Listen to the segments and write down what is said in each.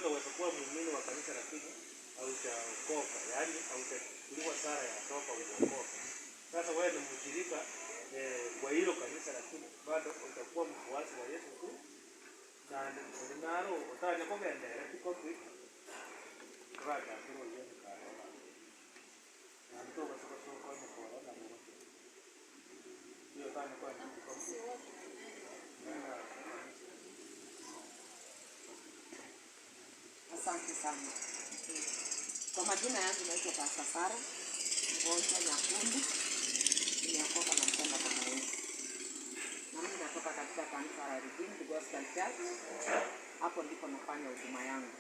kwanza watakuwa muumini wa kanisa lakini haujaokoka, yaani hautachukuliwa sara ya toba uokoka. Sasa wewe ni mshirika kwa hilo kanisa lakini bado utakuwa mfuasi wa Yesu tu. Na nalo utanya kugendera kikopi raga kiro Yesu karola. Na ndio basi kwa mkoa na Mungu. Hiyo tani kwa kikopi. Asante sana. Kwa majina yangu naitwa Pastor Sara Mgonja Nyakundi. Nimeokoka na mpenda kwa Yesu. Na mimi natoka katika kanisa la Redeemed Gospel Church. Hapo ndipo nafanya huduma yangu.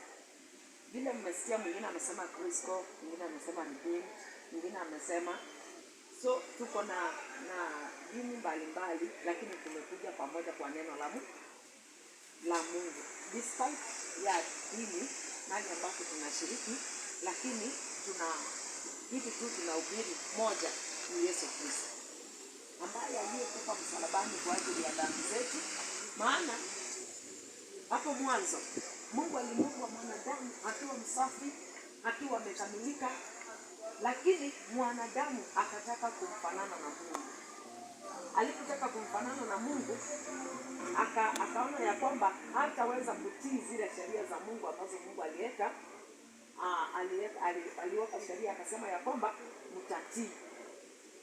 Vile mmesikia mwingine amesema Kristo, mwingine amesema Redeemed, mwingine amesema so tuko na dini mbalimbali lakini tumekuja pamoja kwa neno la Mungu. Despite ya dini nani ambapo tunashiriki, lakini hivi tu tunahubiri moja ni Yesu Kristo ambaye aliyekufa msalabani kwa ajili ya dhambi zetu. Maana hapo mwanzo Mungu alimuumba mwanadamu akiwa msafi, akiwa amekamilika, lakini mwanadamu akataka kumfanana na Mungu. Alipotaka kumfanana na Mungu, akaona ya kwamba hataweza kutii zile sheria za Mungu ambazo Mungu aliweka. Aliweka sheria akasema ya kwamba mtatii.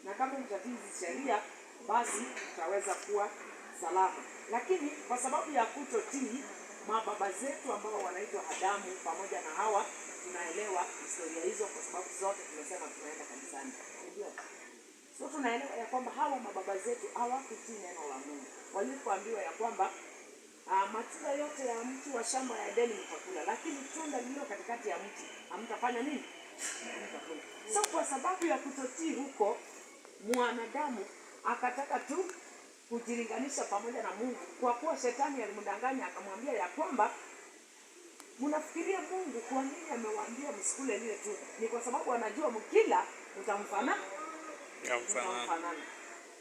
Na kama mtatii hizi sheria, basi tutaweza kuwa salama. Lakini kwa sababu ya kutotii, mababa zetu ambao wanaitwa Adamu pamoja na Hawa, tunaelewa historia hizo kwa sababu zote tumesema tunaenda kanisani. So tunaelewa ya kwamba hawa mababa zetu hawakutii neno la Mungu. Walipoambiwa ya kwamba matunda yote ya mti wa shamba ya Edeni mtakula, lakini tunda lililo katikati ya mti hamtafanya nini? Hamtakula. So kwa sababu ya kutotii huko, mwanadamu akataka tu kujilinganisha pamoja na Mungu. Kwa kuwa shetani alimdanganya akamwambia ya kwamba mnafikiria Mungu kwa nini amewaambia msikule lile tunda? Ni kwa sababu anajua mkila mtamfanana.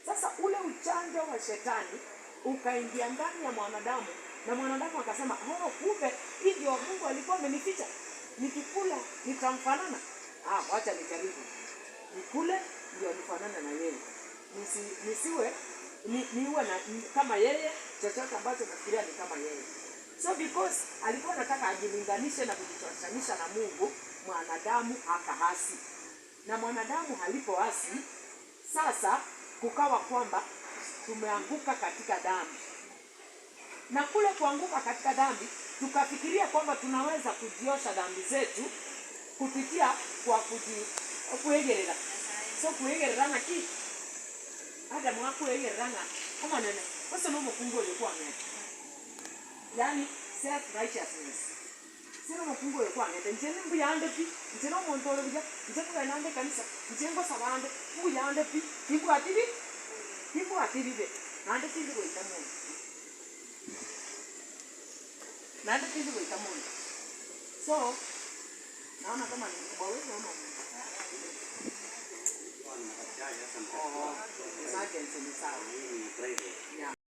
Sasa ule ujanja wa shetani ukaingia ndani ya mwanadamu, na mwanadamu akasema, kumbe hii ndio Mungu alikuwa amenificha. Nikikula nitamfanana. Wacha nijaribu. Nikule ndio nifanane na yeye. Nisiwe niwe kama yeye, chochote ambacho nafikiria ni kama yeye. So because alikuwa anataka ajilinganishe na kujitofanisha na Mungu, mwanadamu akahasi. Na mwanadamu alipoasi, sasa kukawa kwamba tumeanguka katika dhambi. Na kule kuanguka katika dhambi, tukafikiria kwamba tunaweza kujiosha dhambi zetu kupitia kwa kuegerera. So kuegerera na ki hata mwaku kuegerera kama nene. Kwa sababu Mungu alikuwa ameka. Yaani self righteousness. Sina mapungo yako angete njene mbu yande pi njeno montoro bija njeko ganande kanisa njengo sabande mbu yande pi kimbu atiri be nande tindi go itamu so naona kama ni bawe naona oh emergency ni sawa.